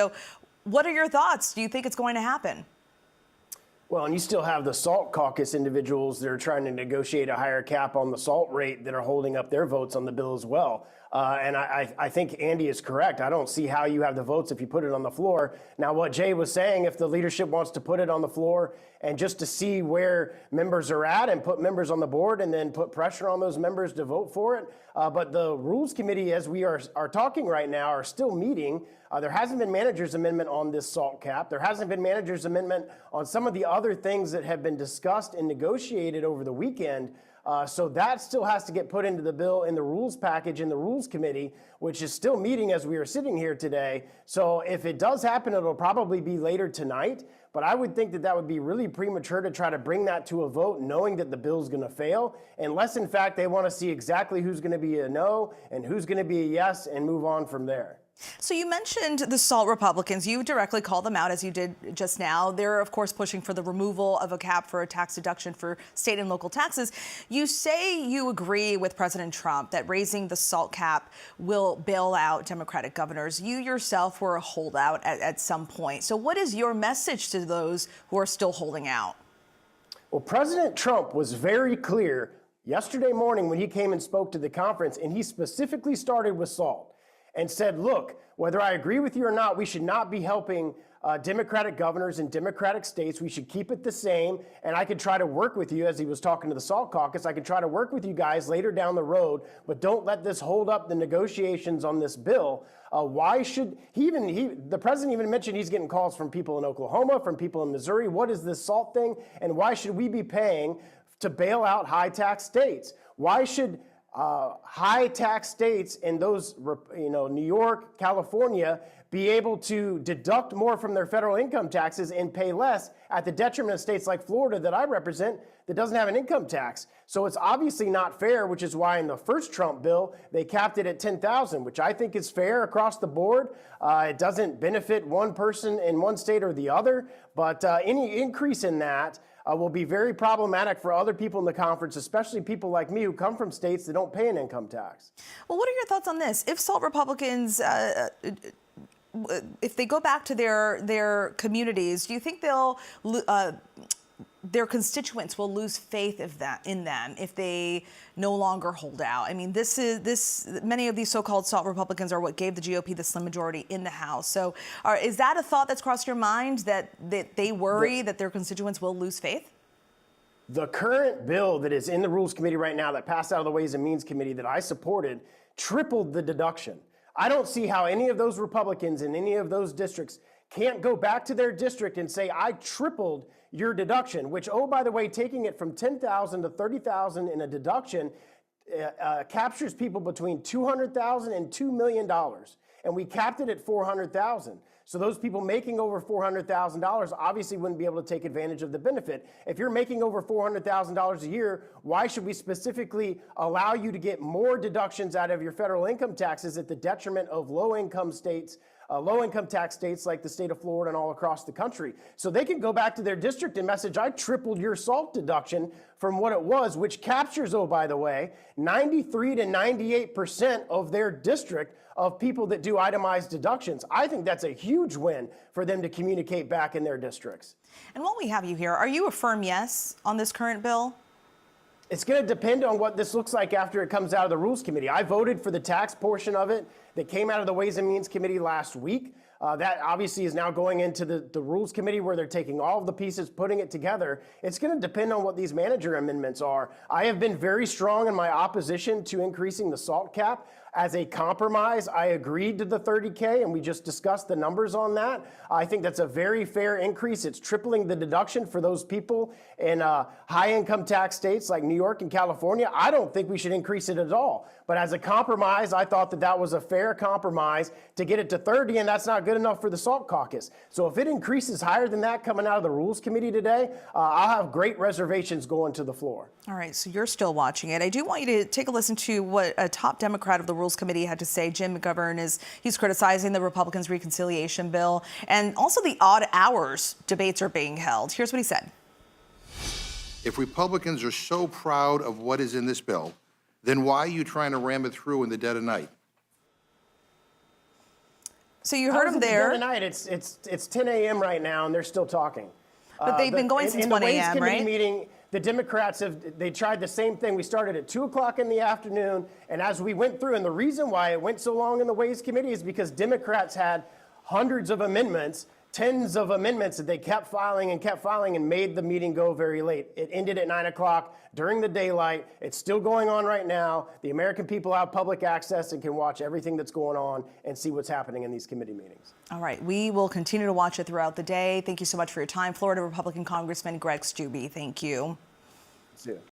So what are your thoughts? Do you think it's going to happen? Well, and you still have the SALT caucus individuals that are trying to negotiate a higher cap on the SALT rate that are holding up their votes on the bill as well. And I think Andy is correct. I don't see how you have the votes if you put it on the floor. Now, what Jay was saying, if the leadership wants to put it on the floor and just to see where members are at and put members on the board and then put pressure on those members to vote for it. But the Rules Committee, as we are talking right now, are still meeting. There hasn't been manager's amendment on this SALT cap. There hasn't been manager's amendment on some of the other things that have been discussed and negotiated over the weekend. So that still has to get put into the bill in the rules package in the Rules Committee, which is still meeting as we are sitting here today. So if it does happen, it'll probably be later tonight. But I would think that that would be really premature to try to bring that to a vote, knowing that the bill's going to fail, unless, in fact, they want to see exactly who's going to be a no and who's going to be a yes and move on from there. So you mentioned the SALT Republicans. You directly called them out, as you did just now. They're, of course, pushing for the removal of a cap for a tax deduction for state and local taxes. You say you agree with President Trump that raising the SALT cap will bail out Democratic governors. You yourself were a holdout at some point. So what is your message to those who are still holding out? Well, President Trump was very clear yesterday morning when he came and spoke to the conference, and he specifically started with SALT and said, look, whether I agree with you or not, we should not be helping Democratic governors in Democratic states. We should keep it the same. And I could try to work with you, as he was talking to the SALT caucus, I could try to work with you guys later down the road, but don't let this hold up the negotiations on this bill. Why should the president even mentioned he's getting calls from people in Oklahoma, from people in Missouri. What is this SALT thing? And why should we be paying to bail out high tax states? Why should high tax states in those, New York, California, be able to deduct more from their federal income taxes and pay less at the detriment of states like Florida that I represent that doesn't have an income tax? So it's obviously not fair, which is why in the first Trump bill, they capped it at $10,000, which I think is fair across the board. It doesn't benefit one person in one state or the other, but any increase in that will be very problematic for other people in the conference, especially people like me who come from states that don't pay an income tax. Well, what are your thoughts on this? If SALT Republicans, if they go back to their communities, do you think their constituents will lose faith in them if they no longer hold out? I mean, many of these so-called SALT Republicans are what gave the GOP the slim majority in the House. So is that a thought that's crossed your mind, that they worry that their constituents will lose faith? The current bill that is in the Rules Committee right now that passed out of the Ways and Means Committee that I supported tripled the deduction. I don't see how any of those Republicans in any of those districts can't go back to their district and say, I tripled your deduction, which, oh, by the way, taking it from $10,000 to $30,000 in a deduction captures people between $200,000 and $2 million. And we capped it at $400,000. So those people making over $400,000 obviously wouldn't be able to take advantage of the benefit. If you're making over $400,000 a year, why should we specifically allow you to get more deductions out of your federal income taxes at the detriment of low-income states, low-income tax states like the state of Florida and all across the country? So they can go back to their district and message, I tripled your SALT deduction from what it was, which captures, oh, by the way, 93 to 98% of their district of people that do itemized deductions. I think that's a huge win for them to communicate back in their districts. And while we have you here, are you a firm yes on this current bill? It's going to depend on what this looks like after it comes out of the Rules Committee. I voted for the tax portion of it that came out of the Ways and Means Committee last week. That obviously is now going into the Rules Committee where they're taking all of the pieces, putting it together. It's going to depend on what these manager amendments are. I have been very strong in my opposition to increasing the SALT cap. As a compromise, I agreed to the $30K, and we just discussed the numbers on that. I think that's a very fair increase. It's tripling the deduction for those people in high-income tax states like New York and California. I don't think we should increase it at all. But as a compromise, I thought that that was a fair compromise to get it to 30, and that's not good enough for the SALT caucus. So if it increases higher than that coming out of the Rules Committee today, I'll have great reservations going to the floor. All right, so you're still watching it. I do want you to take a listen to what a top Democrat of the Rules Committee had to say. Jim McGovern he's criticizing the Republicans' reconciliation bill, and also the odd hours debates are being held. Here's what he said. If Republicans are so proud of what is in this bill, then why are you trying to ram it through in the dead of night? So you heard them there. Tonight, it's 10 a.m. right now, and they're still talking. But they've been going since 1 a.m., right? In the Ways Committee meeting, the Democrats they tried the same thing. We started at 2 o'clock in the afternoon, and as we went through, and the reason why it went so long in the Ways Committee is because Democrats had hundreds of amendments, tens of amendments that they kept filing and made the meeting go very late. It ended at 9 o'clock during the daylight. It's still going on right now. The American people have public access and can watch everything that's going on and see what's happening in these committee meetings. All right, we will continue to watch it throughout the day. Thank you so much for your time, Florida Republican Congressman Greg Steube. Thank you. See you.